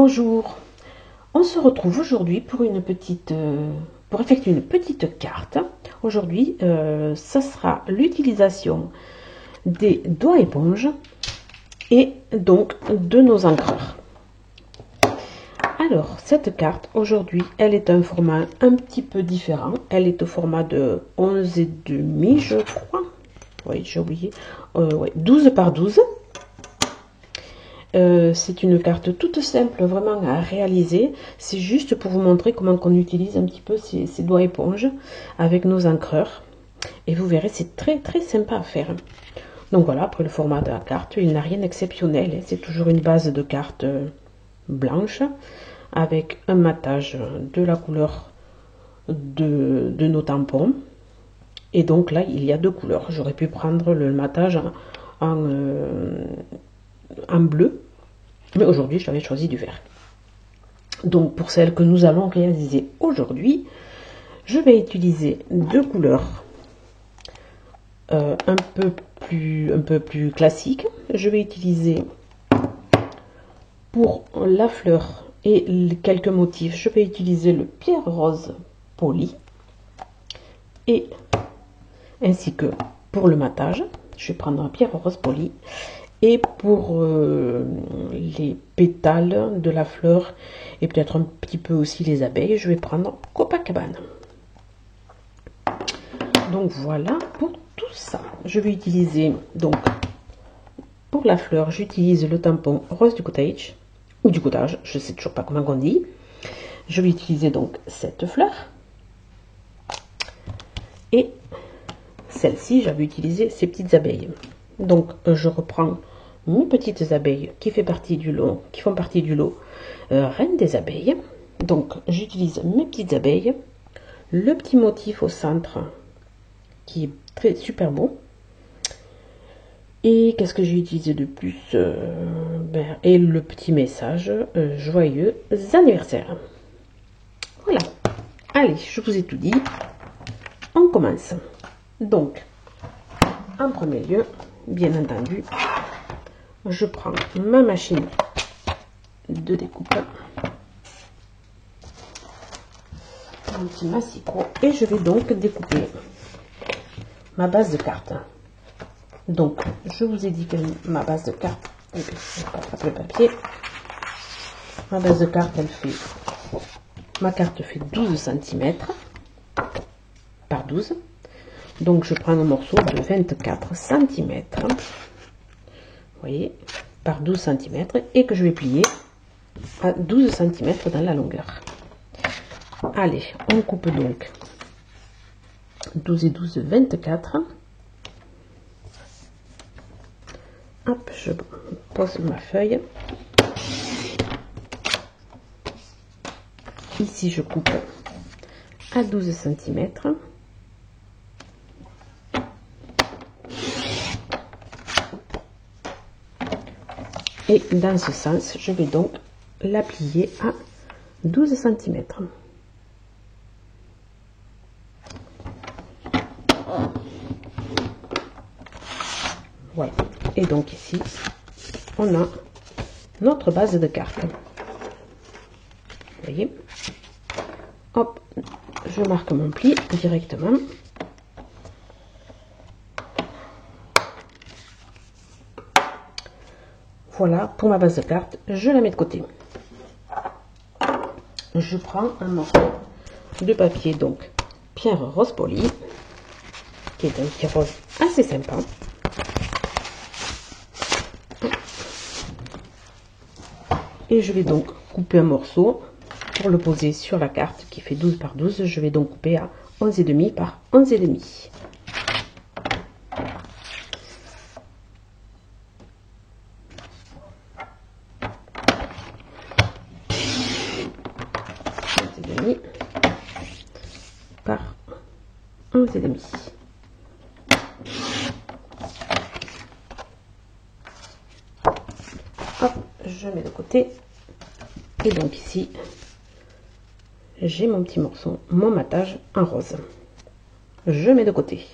Bonjour, on se retrouve aujourd'hui pour pour effectuer une petite carte. Aujourd'hui, ça sera l'utilisation des doigts éponges et donc de nos encreurs. Alors, cette carte, aujourd'hui, elle est un format un petit peu différent. Elle est au format de 11,5, je crois. Oui, j'ai oublié. Ouais, 12 par 12. C'est une carte toute simple vraiment à réaliser. C'est juste pour vous montrer comment on utilise un petit peu ces doigts éponges avec nos encreurs. Et vous verrez, c'est très sympa à faire. Donc voilà, après le format de la carte, il n'a rien d'exceptionnel. C'est toujours une base de carte blanche avec un matage de la couleur de nos tampons. Et donc là, il y a deux couleurs. J'aurais pu prendre le matage en bleu, mais aujourd'hui j'avais choisi du vert. Donc pour celle que nous allons réaliser aujourd'hui, je vais utiliser deux couleurs un peu plus classiques. Je vais utiliser pour la fleur et quelques motifs, je vais utiliser le pierre rose poli, et ainsi que pour le matage, je vais prendre un pierre rose poli. Et pour les pétales de la fleur et peut-être un petit peu aussi les abeilles, je vais prendre Copacabana. Donc voilà pour tout ça. Je vais utiliser donc pour la fleur, j'utilise le tampon rose du cottage ou du cottage, je ne sais toujours pas comment on dit. Je vais utiliser donc cette fleur et celle-ci, j'avais utilisé ces petites abeilles. Donc je reprends mes petites abeilles qui font partie du lot reine des abeilles. Donc j'utilise mes petites abeilles, le petit motif au centre qui est super beau. Et qu'est-ce que j'ai utilisé de plus et le petit message joyeux anniversaire. Voilà, allez, je vous ai tout dit, on commence. Donc en premier lieu, bien entendu, je prends ma machine de découpe, un petit massicot, et je vais donc découper ma base de carte. Donc, je vous ai dit que ma base de carte, je vais pas attraper le papier, ma base de carte, ma carte fait 12 cm par 12. Donc, je prends un morceau de 24 cm. Vous voyez, par 12 cm, et que je vais plier à 12 cm dans la longueur. Allez, on coupe donc 12 et 12, 24. Hop, je pose ma feuille. Ici, je coupe à 12 cm. Et dans ce sens, je vais donc la plier à 12 cm. Voilà. Et donc ici, on a notre base de carte. Vous voyez? Hop, je marque mon pli directement. Voilà pour ma base de carte, je la mets de côté. Je prends un morceau de papier, donc pierre rose poli, qui est un petit rose assez sympa. Et je vais donc couper un morceau pour le poser sur la carte qui fait 12 par 12. Je vais donc couper à 11,5 par 11,5. Par 11,5. Hop, je mets de côté. Et donc ici, j'ai mon petit morceau, mon matage en rose. Je mets de côté.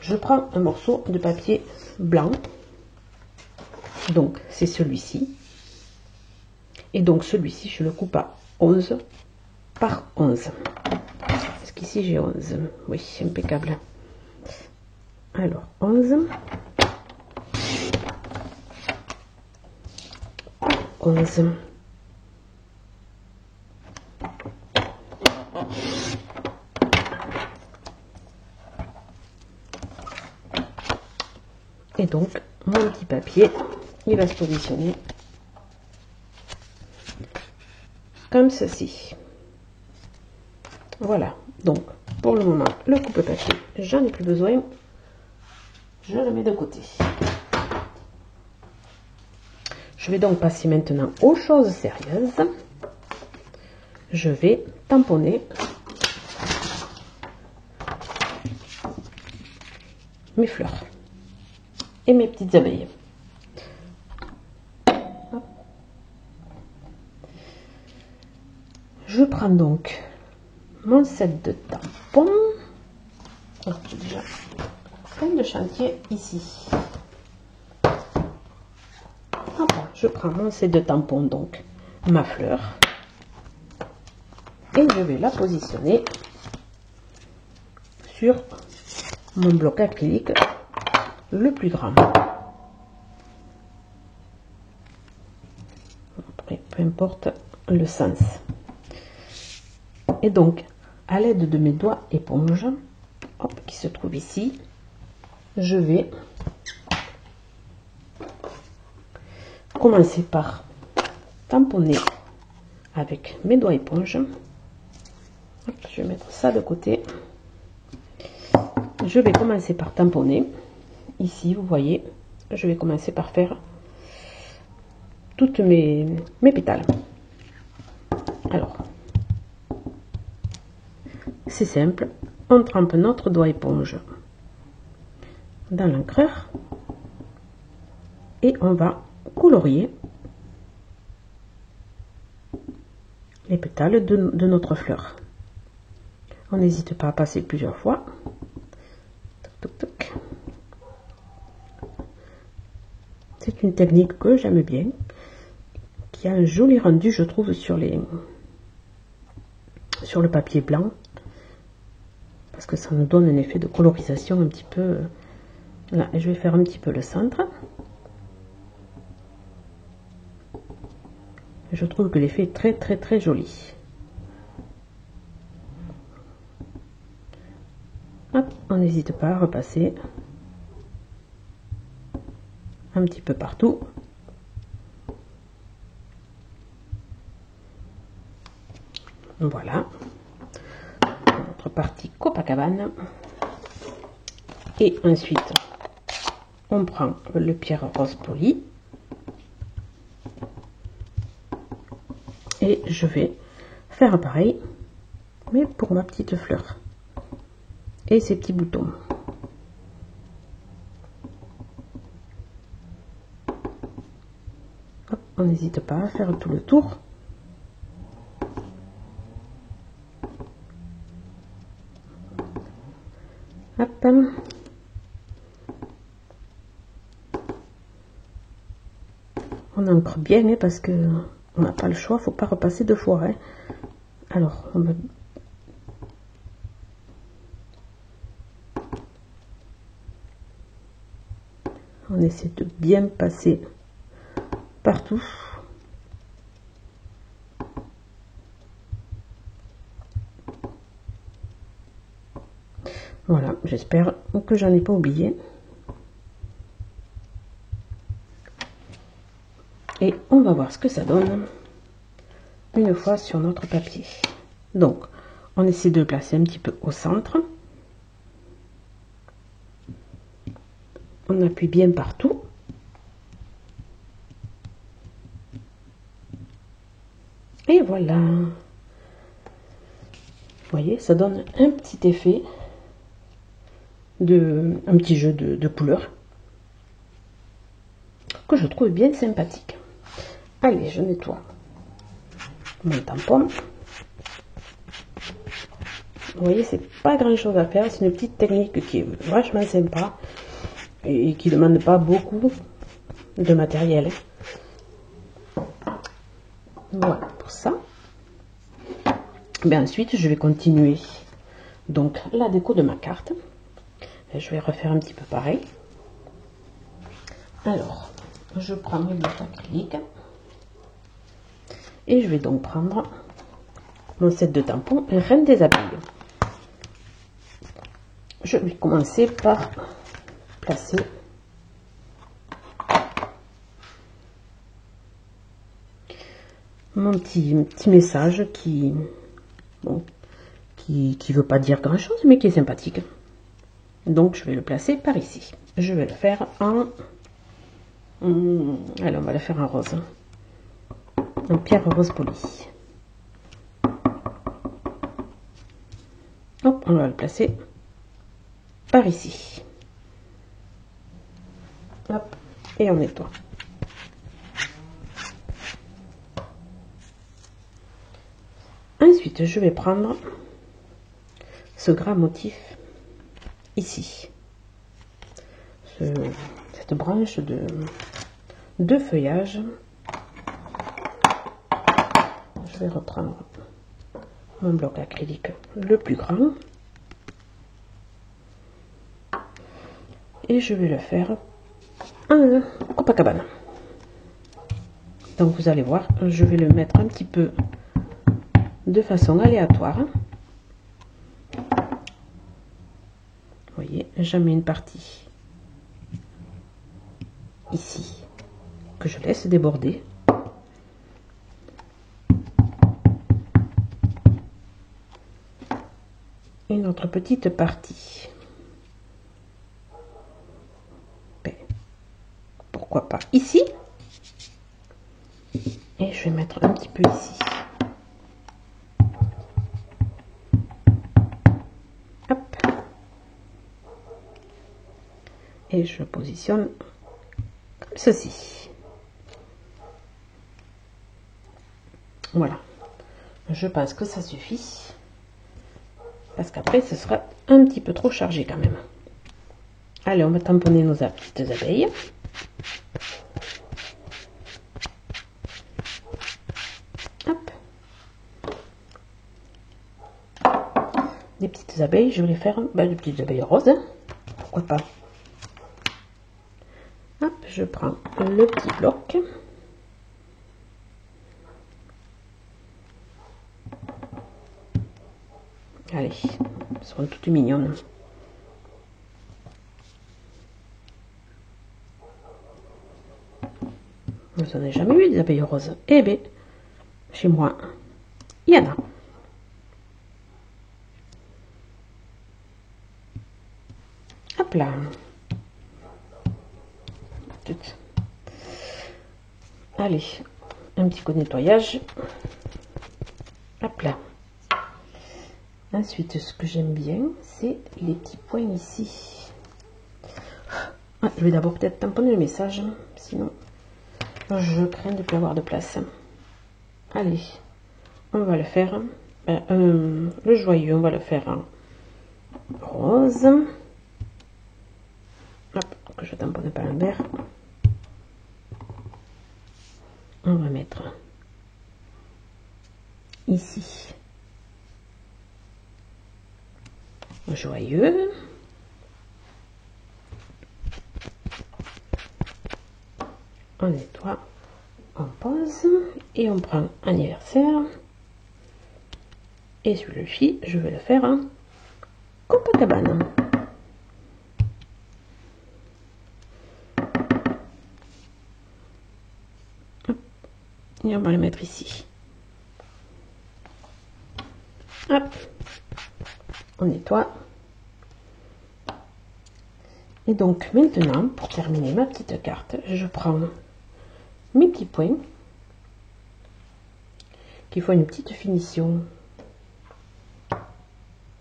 Je prends un morceau de papier blanc. Donc c'est celui-ci. Et donc celui-ci, je le coupe à 11 par 11. Parce qu'ici j'ai 11. Oui, impeccable. Alors, 11. 11. Et donc, mon petit papier, il va se positionner comme ceci. Voilà. Donc, pour le moment, le coupe-papier, j'en ai plus besoin. Je le mets de côté. Je vais donc passer maintenant aux choses sérieuses. Je vais tamponner mes fleurs et mes petites abeilles. Je prends donc mon set de tampons. J'ai déjà plein de chantier ici. Je prends mon set de tampons, donc ma fleur, et je vais la positionner sur mon bloc acrylique le plus grand. Après, peu importe le sens. Et donc, à l'aide de mes doigts éponge, hop, qui se trouve ici, je vais commencer par tamponner avec mes doigts éponge. Hop, je vais mettre ça de côté. Je vais commencer par tamponner. Ici, vous voyez, je vais commencer par faire toutes mes pétales. Alors, c'est simple, on trempe notre doigt éponge dans l'encreur et on va colorier les pétales de notre fleur. On n'hésite pas à passer plusieurs fois. C'est une technique que j'aime bien, qui a un joli rendu, je trouve, sur le papier blanc, parce que ça nous donne un effet de colorisation un petit peu. Là, je vais faire un petit peu le centre. Je trouve que l'effet est très très très joli. Hop, on n'hésite pas à repasser un petit peu partout. Voilà. Notre partie Copacabana. Et ensuite, on prend le pierre rose poli. Et je vais faire pareil, mais pour ma petite fleur et ces petits boutons. Hop, on n'hésite pas à faire tout le tour. Hop. On ancre bien, parce que on n'a pas le choix, faut pas repasser deux fois. Hein. Alors, on essaie de bien passer partout. Voilà, j'espère que j'en ai pas oublié. Et on va voir ce que ça donne une fois sur notre papier. Donc, on essaie de le placer un petit peu au centre. On appuie bien partout. Et voilà. Vous voyez, ça donne un petit effet un petit jeu de couleurs que je trouve bien sympathique. Allez, je nettoie mon tampon. Vous voyez, c'est pas grand chose à faire, c'est une petite technique qui est vachement sympa et qui demande pas beaucoup de matériel. Voilà pour ça. Ben ensuite, je vais continuer donc la déco de ma carte. Et je vais refaire un petit peu pareil. Alors, je prends mes blocs acryliques et je vais donc prendre mon set de tampons Reine des abeilles. Je vais commencer par placer mon petit message qui veut pas dire grand chose mais qui est sympathique. Donc je vais le placer par ici. Je vais le faire en allez, on va le faire en rose, en pierre rose polie. Hop, on va le placer par ici. Hop, et on nettoie. Ensuite, je vais prendre ce gras motif ici, cette branche de feuillage. Je vais reprendre mon bloc acrylique le plus grand et je vais le faire en Copacabana. Donc vous allez voir, je vais le mettre un petit peu de façon aléatoire. Vous voyez, j'en mets une partie ici que je laisse déborder. Une autre petite partie. Ben, pourquoi pas ici. Et je vais mettre un petit peu ici. Hop. Et je positionne comme ceci. Voilà. Je pense que ça suffit. Parce qu'après, ce sera un petit peu trop chargé quand même. Allez, on va tamponner nos petites abeilles. Hop. Des petites abeilles, je vais les faire, des petites abeilles roses. Pourquoi pas. Hop, je prends le petit bloc. Allez, elles seront toutes mignonnes. Vous n'en avez jamais eu des abeilles roses? Eh bien, chez moi, il y en a. Hop là. Allez, un petit coup de nettoyage. Hop là. Ensuite, ce que j'aime bien, c'est les petits points ici. Ah, je vais d'abord peut-être tamponner le message, sinon je crains de ne plus avoir de place. Allez, on va le faire. Le joyeux, on va le faire en rose. Hop, que je tamponne pas un verre. On va mettre ici joyeux. On nettoie, on pose et on prend anniversaire. Et celui-ci, je vais le faire en Copacabana. Et on va le mettre ici. Hop, on nettoie. Et donc maintenant, pour terminer ma petite carte, je prends mes petits points qui font une petite finition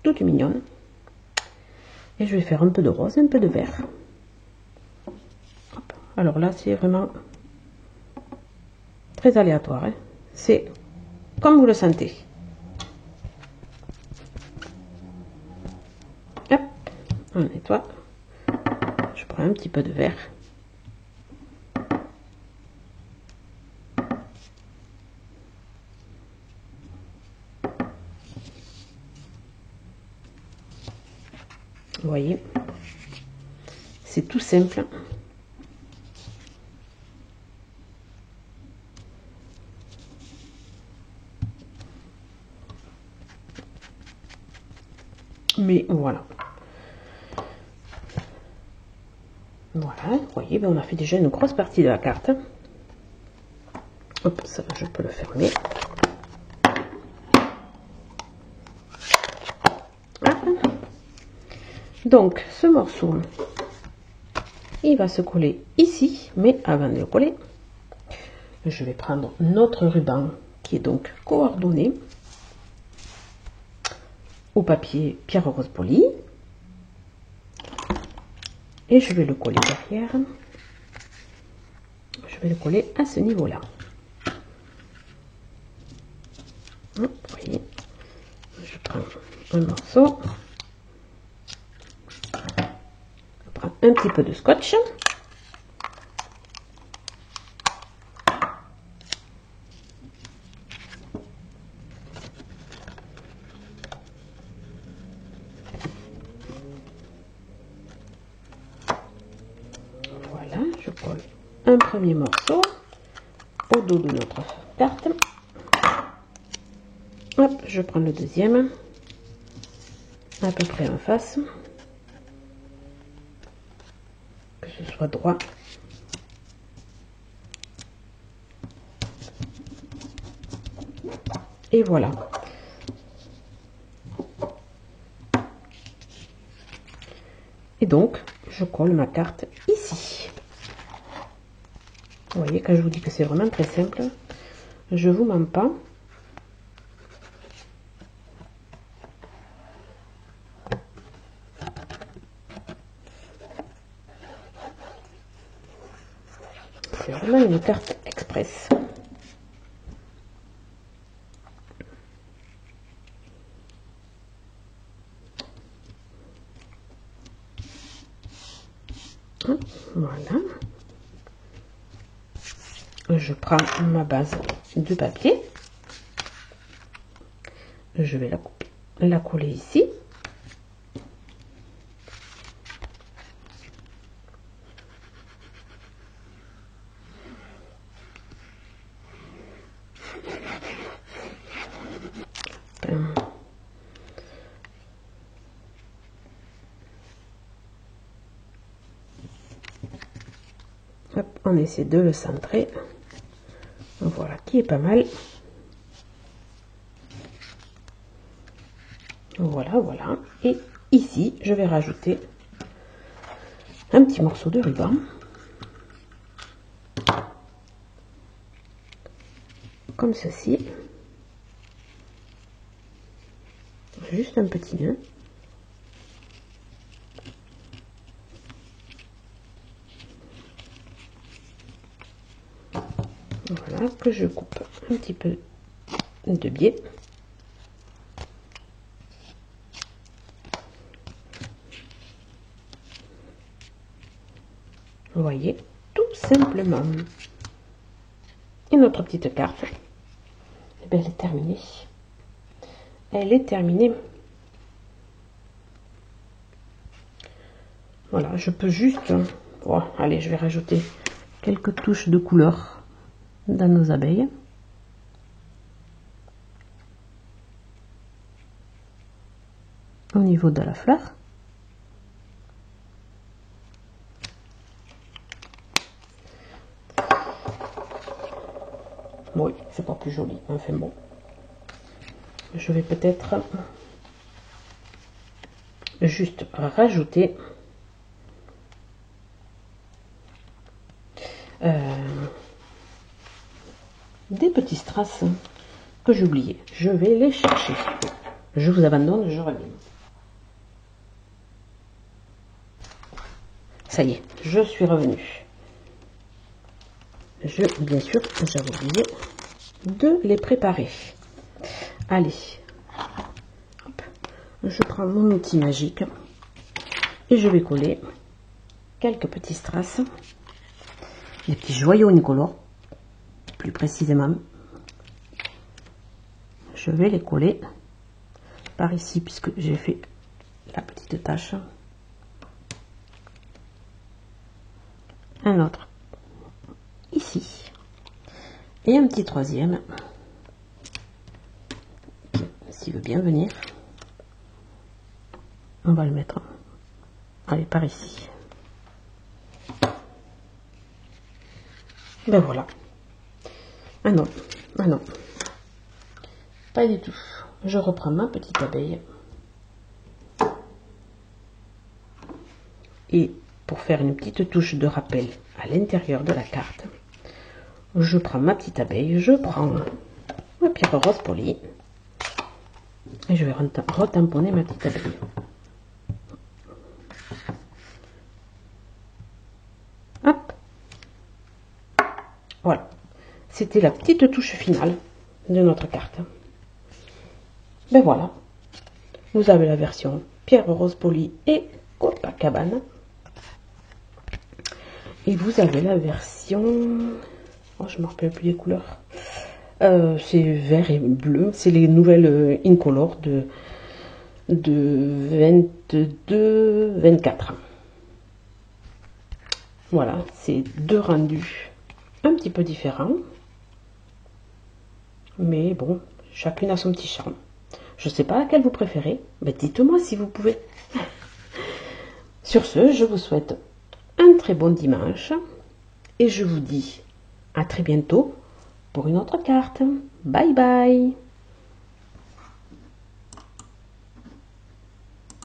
toute mignonne. Et je vais faire un peu de rose, un peu de vert. Hop. Alors là, c'est vraiment très aléatoire. Hein. C'est comme vous le sentez. Hop, on nettoie. Je prends un petit peu de vert. c'est tout simple. Mais voilà. Voilà, vous voyez, ben on a fait déjà une grosse partie de la carte. Hop, ça je peux le fermer. Ah. Donc, ce morceau, il va se coller ici, mais avant de le coller, je vais prendre notre ruban qui est donc coordonné au papier pierre rose polie et je vais le coller derrière. Je vais le coller à ce niveau-là. Vous voyez, je prends un morceau, je prends un petit peu de scotch. Voilà, je colle un premier morceau au dos de notre carte. Hop, je prends le deuxième, à peu près en face, que ce soit droit. Et voilà. Et donc, je colle ma carte ici. Vous voyez, quand je vous dis que c'est vraiment très simple, je vous mens pas. C'est vraiment une carte express. Voilà. Je prends ma base de papier. Je vais la coller ici. Hop, on essaie de le centrer. Voilà, qui est pas mal. Voilà, voilà. Et ici, je vais rajouter un petit morceau de ruban. Comme ceci. Juste un petit nœud. Voilà, que je coupe un petit peu de biais. Vous voyez, tout simplement. Et notre petite carte, eh bien, elle est terminée. Elle est terminée. Voilà, je peux juste... Oh, allez, je vais rajouter quelques touches de couleur dans nos abeilles. Au niveau de la fleur. Oui, c'est pas plus joli, enfin bon. Je vais peut-être juste rajouter des petits strass que j'ai oubliés. Je vais les chercher. Je vous abandonne, je reviens. Ça y est, je suis revenue. Bien sûr, j'avais oublié de les préparer. Allez, hop, je prends mon outil magique et je vais coller quelques petits strass, des petits joyaux incolores, plus précisément. Je vais les coller par ici puisque j'ai fait la petite tache. un autre ici et un petit troisième s'il veut bien venir. On va le mettre, allez, par ici. Ben voilà. Ah non, ah non, pas du tout. Je reprends ma petite abeille et pour faire une petite touche de rappel à l'intérieur de la carte, je prends ma petite abeille, je prends ma pierre rose polie et je vais retamponner ma petite abeille. Hop, voilà, c'était la petite touche finale de notre carte. Ben voilà, vous avez la version pierre rose polie et Copacabana. Et vous avez la version, oh, je ne me rappelle plus les couleurs, c'est vert et bleu, c'est les nouvelles Incolor de 22-24. Voilà, c'est deux rendus un petit peu différents, mais bon, chacune a son petit charme. Je ne sais pas laquelle vous préférez, mais dites-moi si vous pouvez. Sur ce, je vous souhaite un très bon dimanche et je vous dis à très bientôt pour une autre carte. Bye bye!